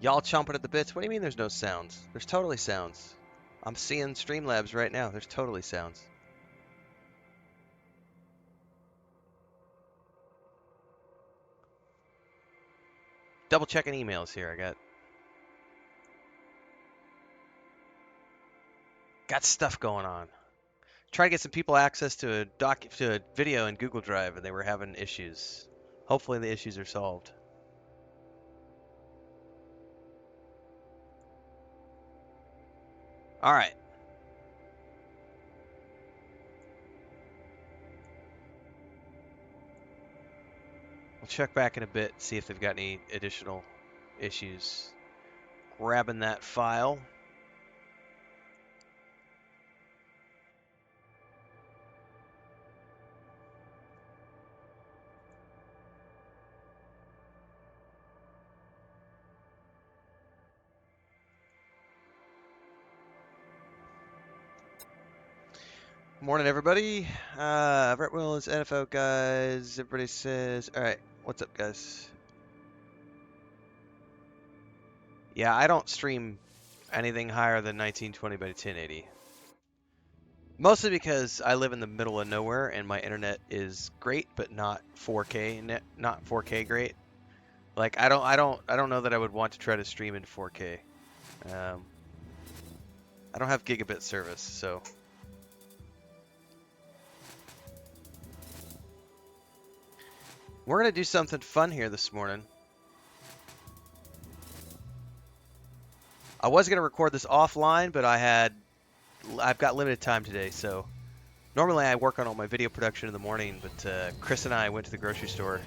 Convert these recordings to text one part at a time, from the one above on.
Y'all chomping at the bits? What do you mean there's no sounds? There's totally sounds. I'm seeing Streamlabs right now. There's totally sounds. Double checking emails here. I got stuff going on. Try to get some people access to a video in Google Drive, and they were having issues. Hopefully the issues are solved. All right. We'll check back in a bit, see if they've got any additional issues. Grabbing that file. Morning, everybody. Brett Willis, NFL guys. Everybody says, all right, what's up, guys? Yeah, I don't stream anything higher than 1920 by 1080. Mostly because I live in the middle of nowhere and my internet is great, but not 4K, not 4K great. Like I don't know that I would want to try to stream in 4K. I don't have gigabit service, so. We're gonna do something fun here this morning. I was gonna record this offline, but I've got limited time today, so normally I work on all my video production in the morning, but Chris and I went to the grocery store,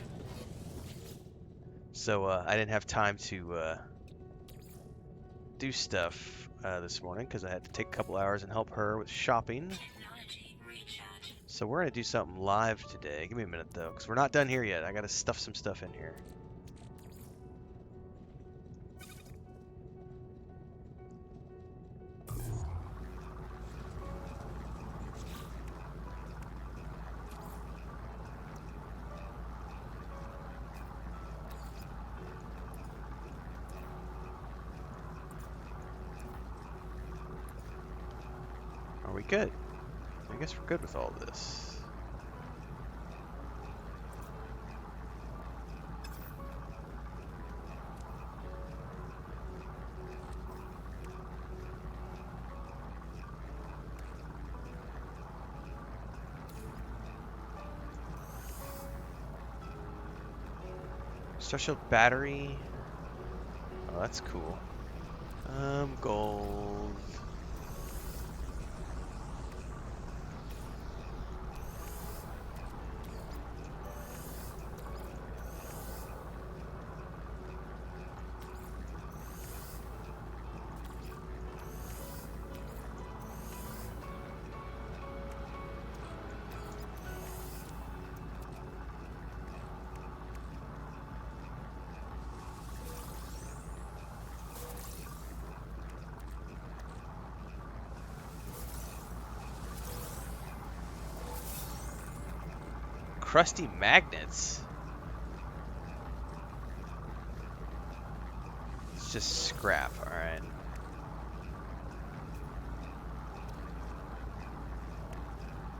so I didn't have time to do stuff this morning because I had to take a couple hours and help her with shopping. So we're gonna do something live today. Give me a minute though, because we're not done here yet. I gotta stuff some stuff in here. Are we good? I guess we're good with all this. Special battery. Oh, that's cool. Gold. Crusty magnets. It's just scrap, alright.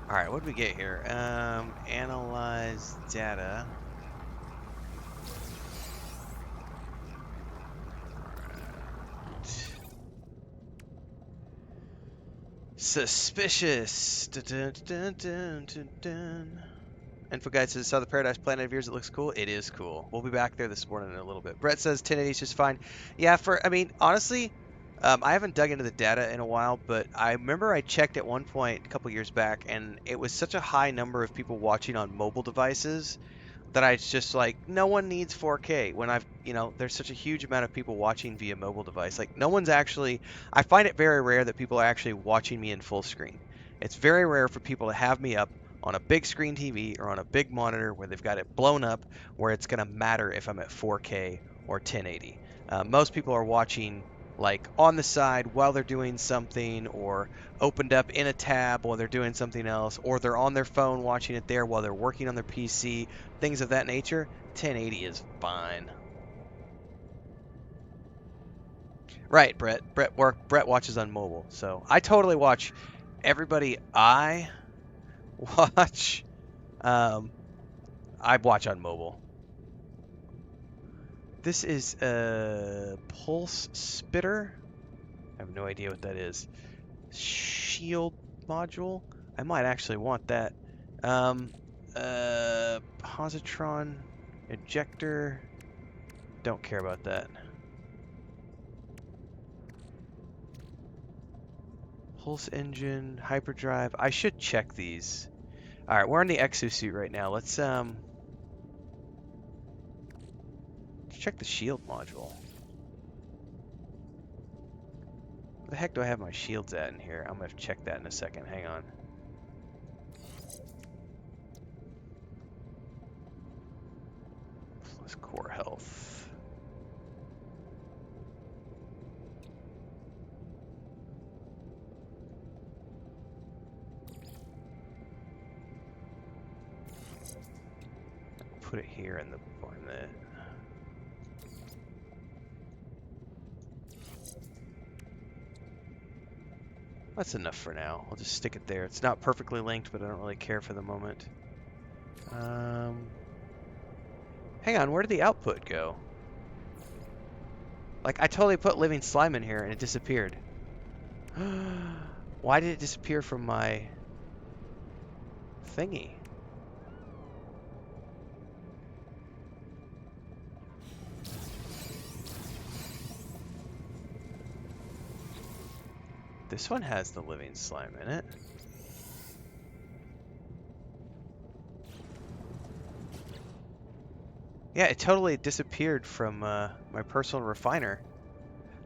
Alright, what did we get here? Analyze data. Alright. Suspicious. Dun, dun, dun, dun, dun. Info guide says, saw the Paradise Planet of yours. It looks cool. It is cool. We'll be back there this morning in a little bit. Brett says 1080 is just fine. Yeah, I mean, honestly, I haven't dug into the data in a while, but I remember I checked at one point a couple years back, and it was such a high number of people watching on mobile devices that I was just like, no one needs 4K when there's such a huge amount of people watching via mobile device. Like, no one's actually, I find it very rare that people are actually watching me in full screen. It's very rare for people to have me up on a big screen TV or on a big monitor where they've got it blown up, where it's going to matter if I'm at 4K or 1080. Most people are watching like on the side while they're doing something, or opened up in a tab while they're doing something else, or they're on their phone watching it there while they're working on their PC, things of that nature. 1080 is fine. Right, Brett. Brett watches on mobile, so I totally watch everybody I watch. Um, I watch on mobile. This is a pulse spitter. I have no idea what that is. Shield module. I might actually want that. Um, positron ejector. Don't care about that. Pulse engine, hyperdrive. I should check these. All right, we're in the exosuit right now. Let's check the shield module. Where the heck do I have my shields at in here? I'm gonna have to check that in a second. Hang on. Plus core health. Put it here in the That's enough for now. I'll just stick it there. It's not perfectly linked, but I don't really care for the moment. Hang on, where did the output go? Like, I totally put living slime in here and it disappeared. Why did it disappear from my thingy? This one has the living slime in it. Yeah, it totally disappeared from my personal refiner.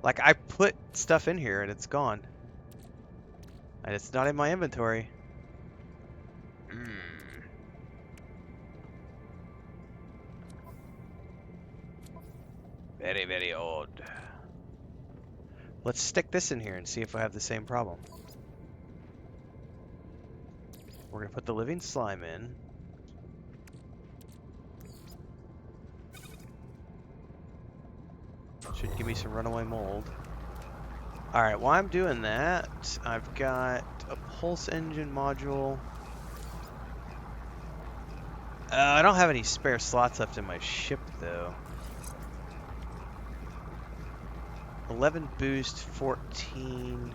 Like, I put stuff in here and it's gone. And it's not in my inventory. Very, very odd. Let's stick this in here and see if I have the same problem. We're gonna put the living slime in. Should give me some runaway mold. Alright, while I'm doing that, I've got a pulse engine module. I don't have any spare slots left in my ship, though. 11 boost, 14.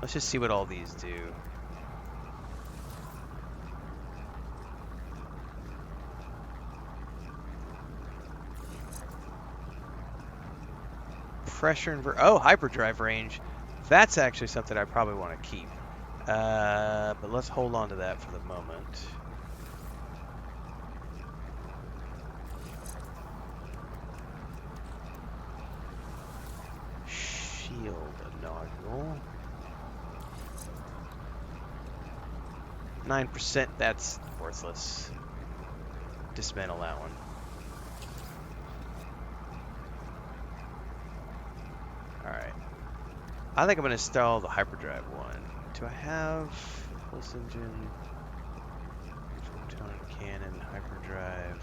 Let's just see what all these do. Pressure oh, hyperdrive range. That's actually something I probably want to keep. But let's hold on to that for the moment. Shield nodule. 9%, that's worthless. Dismantle that one. Alright. I think I'm going to install the hyperdrive one. Do I have pulse engine, photon cannon, hyperdrive?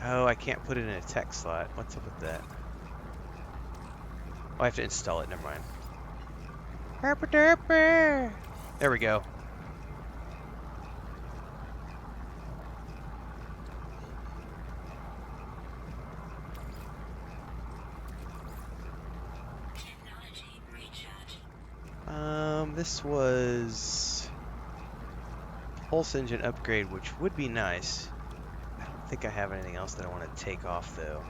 Oh, I can't put it in a tech slot. What's up with that? Oh, I have to install it. Never mind. There we go. This was pulse engine upgrade, which would be nice. I don't think I have anything else that I want to take off, though.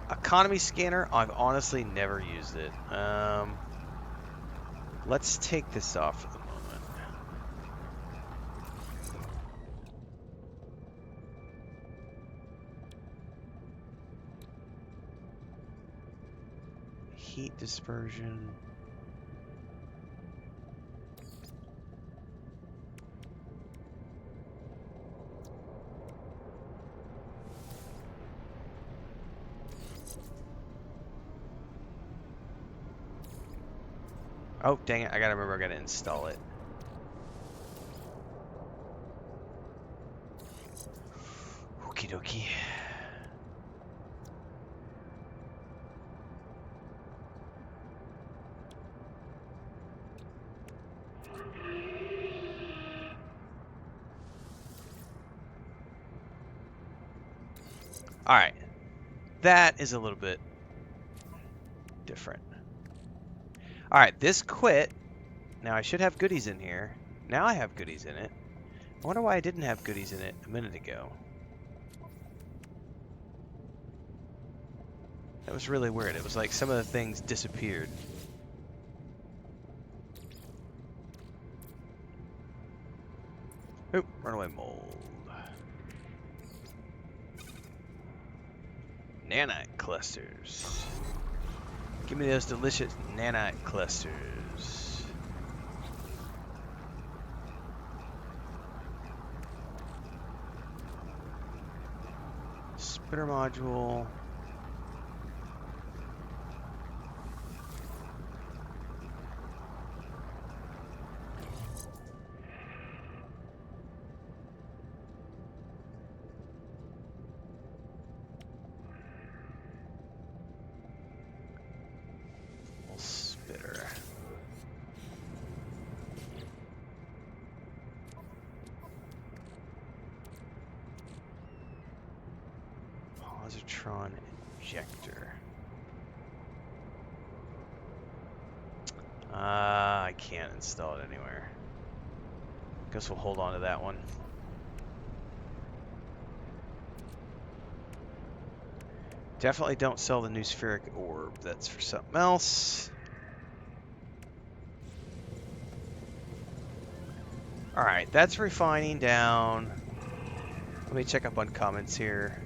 Economy scanner, I've honestly never used it. Let's take this off for the moment. Heat dispersion. Oh, dang it. I gotta remember I gotta install it. Okie dokie. Alright. That is a little bit different. Alright, this quit. Now I should have goodies in here. Now I have goodies in it. I wonder why I didn't have goodies in it a minute ago. That was really weird. It was like some of the things disappeared. Oop, runaway mold. Nanite clusters. Give me those delicious nanite clusters. Splitter module. Spitter. Positron injector. I can't install it anywhere. Guess we'll hold on to that one. Definitely don't sell the new spheric orb. That's for something else. Alright, that's refining down. Let me check up on comments here.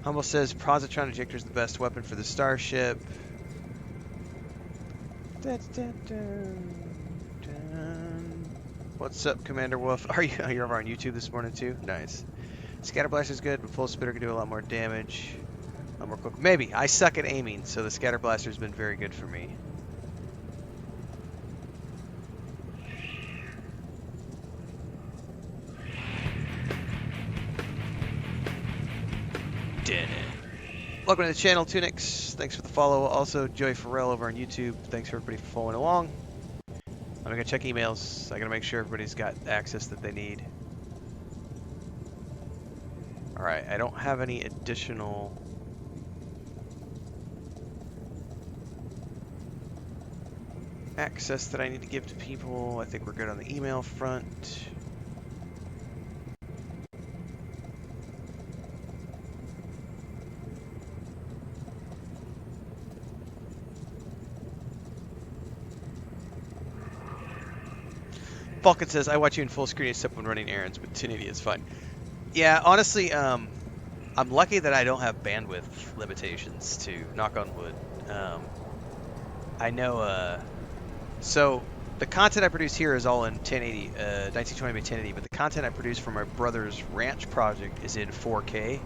Humble says Positron Injector is the best weapon for the starship. What's up, Commander Wolf? You're over on YouTube this morning too? Nice. Scatter Blaster is good, but Full Spitter can do a lot more damage. A lot more quick. Maybe. I suck at aiming, so the Scatter Blaster has been very good for me. Welcome to the channel, Tunix. Thanks for the follow. Also, Joey Farrell over on YouTube. Thanks for everybody for following along. I'm going to check emails. I got to make sure everybody's got access that they need. Alright, I don't have any additional access that I need to give to people. I think we're good on the email front. Falcon says, I watch you in full screen except when running errands, but 1080 is fine. Yeah, honestly, I'm lucky that I don't have bandwidth limitations to knock on wood. I know, so the content I produce here is all in 1080, 1920 by 1080, but the content I produce for my brother's ranch project is in 4K.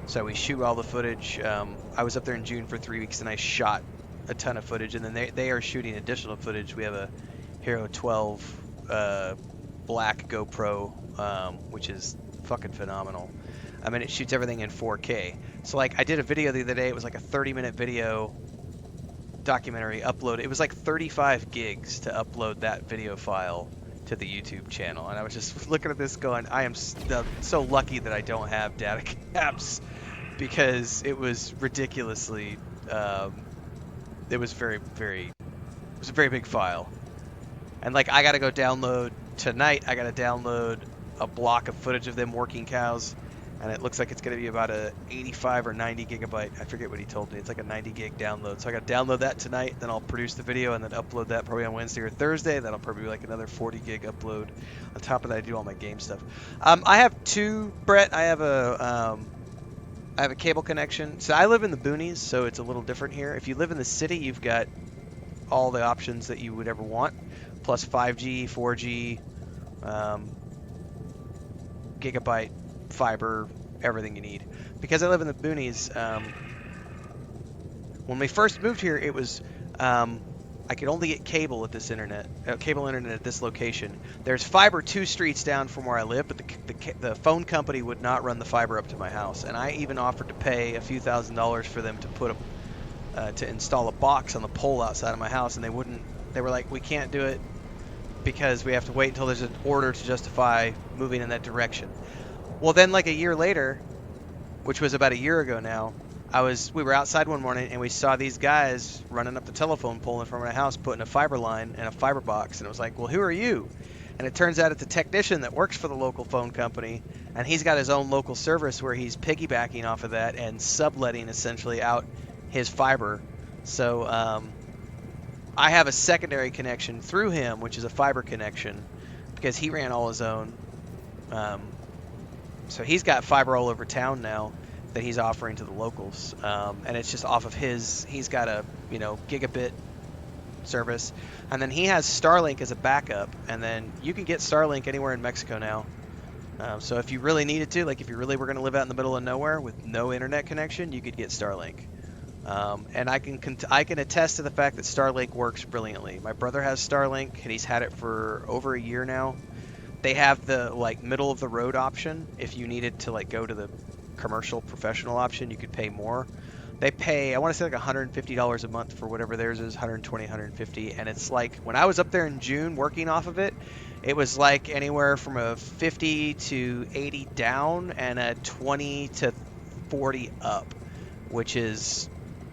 So we shoot all the footage. I was up there in June for 3 weeks and I shot a ton of footage, and then they are shooting additional footage. We have a Hero 12 black GoPro, which is fucking phenomenal. I mean, it shoots everything in 4K. So like, I did a video the other day. It was like a 30-minute video documentary upload. It was like 35 gigs to upload that video file to the YouTube channel, and I was just looking at this going, I am so lucky that I don't have data caps, because it was ridiculously it was it was a very big file. And like, I gotta go download tonight. I gotta download a block of footage of them working cows, and it looks like it's gonna be about a 85 or 90 gigabyte. I forget what he told me. It's like a 90 gig download. So I gotta download that tonight. Then I'll produce the video and then upload that probably on Wednesday or Thursday. That'll probably be like another 40 gig upload. On top of that, I do all my game stuff. I have two, Brett. I have a cable connection. So I live in the boonies, so it's a little different here. If you live in the city, you've got all the options that you would ever want, plus 5G, 4G, gigabyte, fiber, everything you need. Because I live in the boonies, When we first moved here, it was I could only get cable at this cable internet at this location. There's fiber 2 streets down from where I live, but the phone company would not run the fiber up to my house, and I even offered to pay a few $1,000s for them to to install a box on the pole outside of my house, and they wouldn't. They were like, we can't do it because we have to wait until there's an order to justify moving in that direction. Well, then like a year later, which was about a year ago now, we were outside one morning and we saw these guys running up the telephone pole in front of my house, putting a fiber line and a fiber box, and it was like, well, who are you? And it turns out it's a technician that works for the local phone company, and he's got his own local service where he's piggybacking off of that and subletting essentially out his fiber. So I have a secondary connection through him, which is a fiber connection, because he ran all his own. So he's got fiber all over town now that he's offering to the locals, and it's just off of he's got a gigabit service, and then he has Starlink as a backup, and then you can get Starlink anywhere in Mexico now. So if you really needed to, like if you really were going to live out in the middle of nowhere with no internet connection, you could get Starlink. And I can attest to the fact that Starlink works brilliantly. My brother has Starlink, and he's had it for over a year now. They have the middle of the road option. If you needed to go to the commercial professional option, you could pay more. They pay, I want to say $150 a month for whatever theirs is, 120, 150, and it's like when I was up there in June working off of it, it was like anywhere from a 50 to 80 down and a 20 to 40 up, which is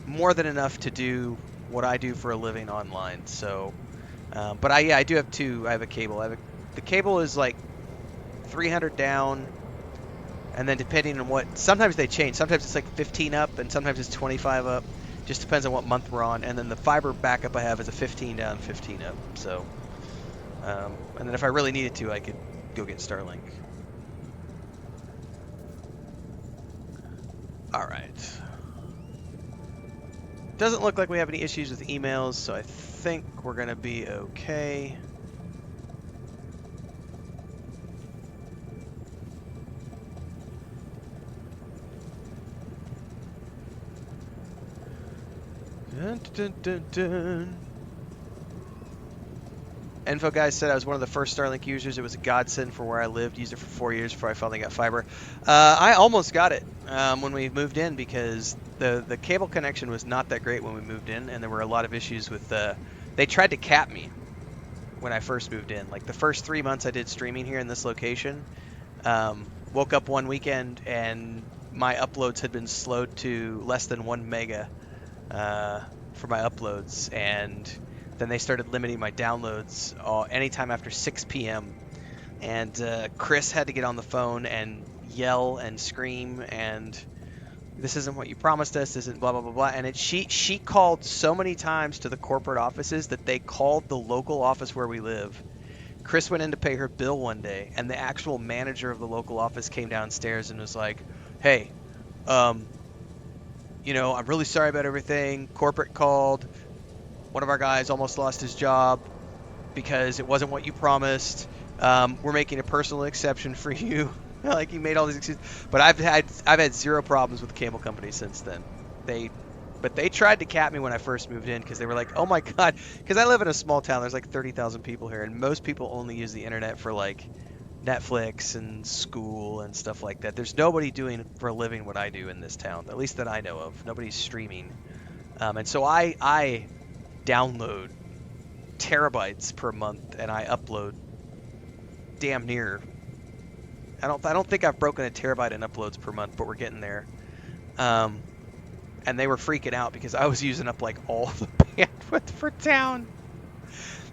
more than enough to do what I do for a living online. So, but I do have two. I have a cable. The cable is like 300 down, and then depending on what, sometimes they change. Sometimes it's like 15 up, and sometimes it's 25 up. Just depends on what month we're on. And then the fiber backup I have is a 15 down, 15 up. So, and then if I really needed to, I could go get Starlink. All right. Doesn't look like we have any issues with emails, so I think we're gonna be okay. Dun, dun, dun, dun. Info guy said I was one of the first Starlink users. It was a godsend for where I lived. Used it for 4 years before I finally got fiber. I almost got it when we moved in, because the cable connection was not that great when we moved in, and there were a lot of issues with they tried to cap me when I first moved in. Like the first 3 months I did streaming here in this location, woke up one weekend and my uploads had been slowed to less than 1 mega for my uploads, and then they started limiting my downloads anytime after 6 p.m. And Chris had to get on the phone and yell and scream, and this isn't what you promised us, this isn't blah, blah, blah, blah. And she called so many times to the corporate offices that they called the local office where we live. Chris went in to pay her bill one day, and the actual manager of the local office came downstairs and was like, hey, I'm really sorry about everything. Corporate called. One of our guys almost lost his job because it wasn't what you promised. We're making a personal exception for you. Like, he made all these excuses. But I've had zero problems with the cable company since then. But they tried to cap me when I first moved in, because they were like, oh my god, because I live in a small town. There's like 30,000 people here, and most people only use the internet for like Netflix and school and stuff like that. There's nobody doing for a living what I do in this town, at least that I know of. Nobody's streaming, and so I download terabytes per month, and I upload damn near. I don't think I've broken a terabyte in uploads per month, but we're getting there. And they were freaking out because I was using up like all the bandwidth for town.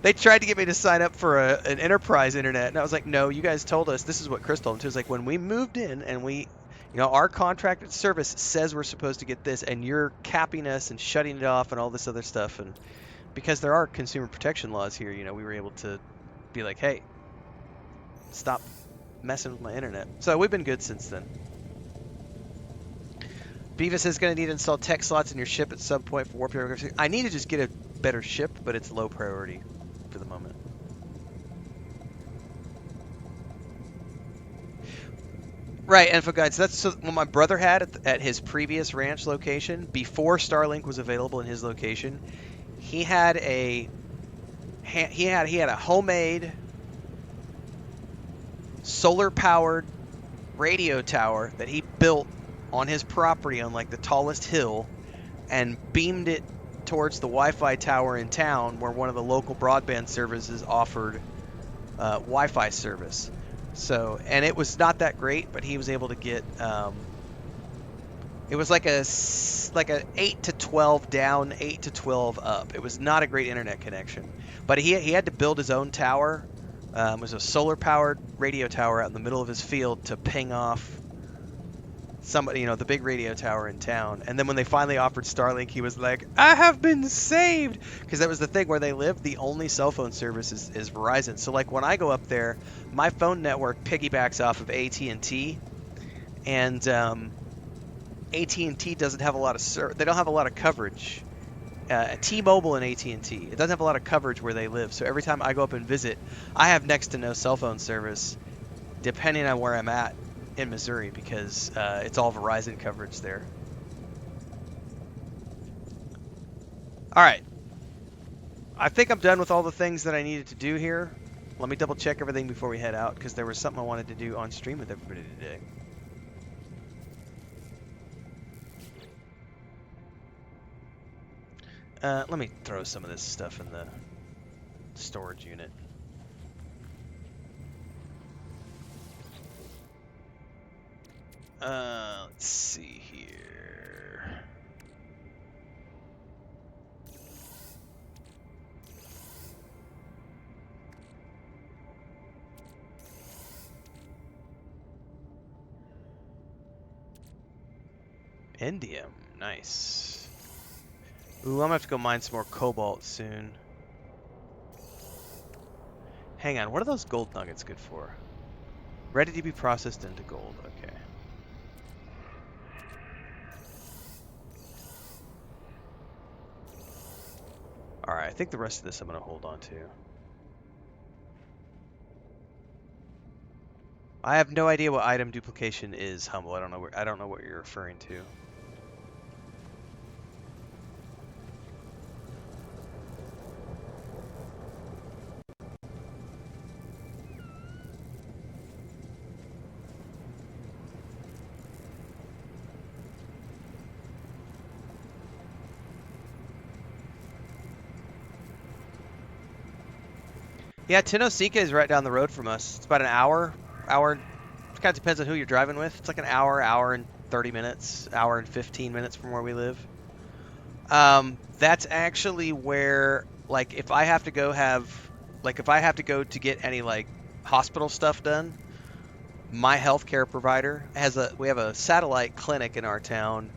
They tried to get me to sign up for an enterprise internet, and I was like, no, you guys told us. This is what Chris told them too. It was like, when we moved in and our contracted service says we're supposed to get this, and you're capping us and shutting it off and all this other stuff. And because there are consumer protection laws here, we were able to be like, hey, stop messing with my internet. So we've been good since then. Beavis is going to need to install tech slots in your ship at some point for warp. I need to just get a better ship, but it's low priority for the moment. Right, and for guys, that's what my brother had at his previous ranch location before Starlink was available in his location. He had he had a homemade solar powered radio tower that he built on his property on like the tallest hill and beamed it towards the Wi-Fi tower in town where one of the local broadband services offered Wi-Fi service. So, and it was not that great, but he was able to get it was like a 8 to 12 down, 8 to 12 up. It was not a great internet connection, but he had to build his own tower. It was a solar powered radio tower out in the middle of his field to ping off somebody, the big radio tower in town. And then when they finally offered Starlink, he was like, I have been saved. Because that was the thing where they lived. The only cell phone service is Verizon. So like when I go up there, my phone network piggybacks off of AT&T. And AT&T doesn't have a lot of they don't have a lot of coverage. T-Mobile and AT&T, it doesn't have a lot of coverage where they live. So every time I go up and visit, I have next to no cell phone service, depending on where I'm at in Missouri, because it's all Verizon coverage there. All right, I think I'm done with all the things that I needed to do here. Let me double check everything before we head out, because there was something I wanted to do on stream with everybody today. Let me throw some of this stuff in the storage unit. Let's see here. Indium, nice. Ooh, I'm gonna have to go mine some more cobalt soon. Hang on, what are those gold nuggets good for? Ready to be processed into gold, okay. Alright, I think the rest of this I'm gonna hold on to. I have no idea what item duplication is, Humble. I don't know what you're referring to. Yeah, Tenosika is right down the road from us. It's about an hour. It kind of depends on who you're driving with. It's like an hour and 30 minutes, hour and 15 minutes from where we live. That's actually where, like, if I have to go to get any, like, hospital stuff done, my healthcare provider we have a satellite clinic in our town.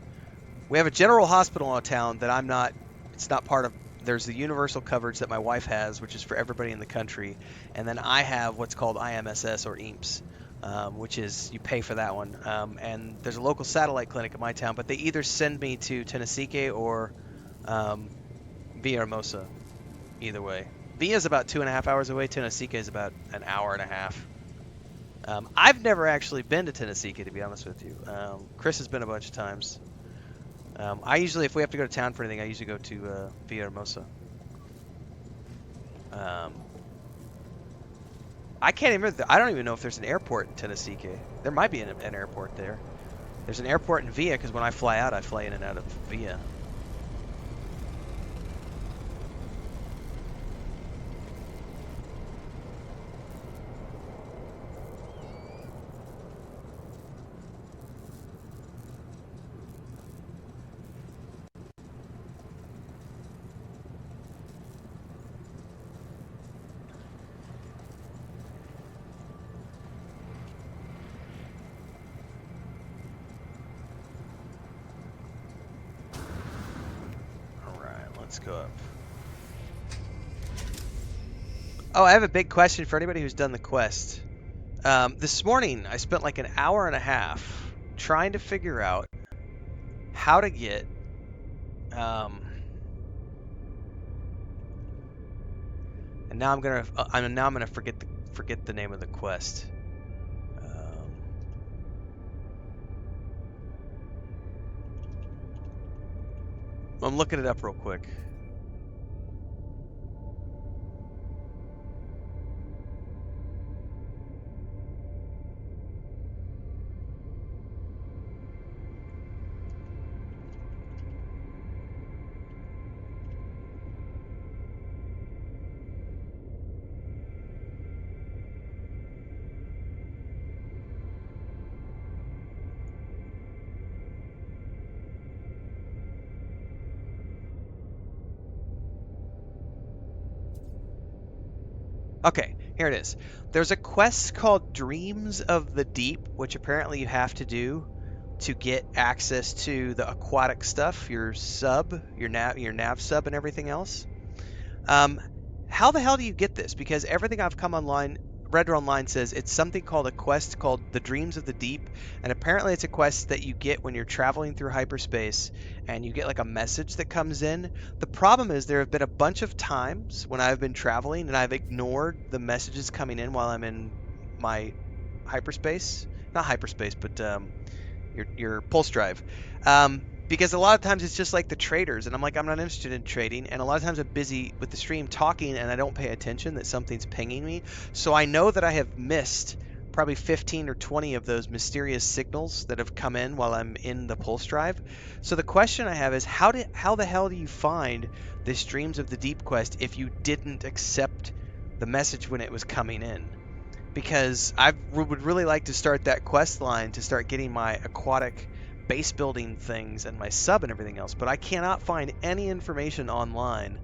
We have a general hospital in our town that it's not part of. There's the universal coverage that my wife has, which is for everybody in the country. And then I have what's called IMSS or EAMS, which is you pay for that one. And there's a local satellite clinic in my town, but they either send me to Tenesike or Villahermosa, either way. Villa is about 2.5 hours away. Tenesika is about an hour and a half. I've never actually been to Tenesika, to be honest with you. Chris has been a bunch of times. I usually, if we have to go to town for anything, I usually go to Villahermosa. I can't even remember. I don't even know if there's an airport in Tenesika. There might be an airport there. There's an airport in Villa because when I fly out, I fly in and out of Villa. Let's go up. Oh, I have a big question for anybody who's done the quest. This morning, I spent like an hour and a half trying to figure out how to get and now I'm gonna forget the name of the quest. I'm looking it up real quick. Okay, here it is. There's a quest called Dreams of the Deep, which apparently you have to do to get access to the aquatic stuff, your sub, your nav sub, and everything else. Um, how the hell do you get this? Because everything I've come online, read online says it's something called a quest called the Dreams of the Deep, and apparently it's a quest that you get when you're traveling through hyperspace, and you get like a message that comes in. The problem is there have been a bunch of times when I've been traveling and I've ignored the messages coming in while I'm in my hyperspace, not hyperspace, but your pulse drive. Because a lot of times it's just like the traders, and I'm like, I'm not interested in trading. And a lot of times I'm busy with the stream talking, and I don't pay attention that something's pinging me. So I know that I have missed probably 15 or 20 of those mysterious signals that have come in while I'm in the pulse drive. So the question I have is, how the hell do you find this Dreams of the Deep quest if you didn't accept the message when it was coming in? Because I would really like to start that quest line to start getting my aquatic base building things and my sub and everything else, but I cannot find any information online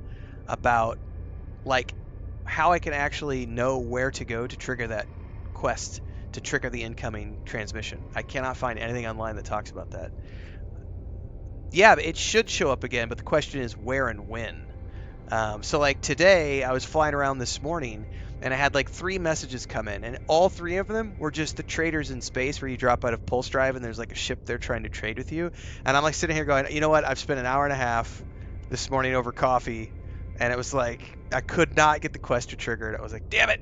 about like how I can actually know where to go to trigger that quest to trigger the incoming transmission. I cannot find anything online that talks about that. Yeah, it should show up again, but the question is where and when. So like today, I was flying around this morning, and I had like three messages come in, and all three of them were just the traders in space, where you drop out of Pulse Drive, and there's like a ship there trying to trade with you. And I'm like sitting here going, you know what? I've spent an hour and a half this morning over coffee, and it was like I could not get the quest to trigger it. I was like, damn it!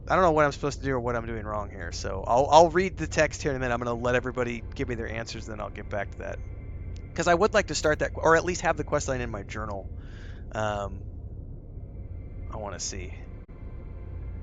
I don't know what I'm supposed to do or what I'm doing wrong here. So I'll read the text here in a minute. I'm gonna let everybody give me their answers, then I'll get back to that. Because I would like to start that, or at least have the quest line in my journal. Um, I want to see.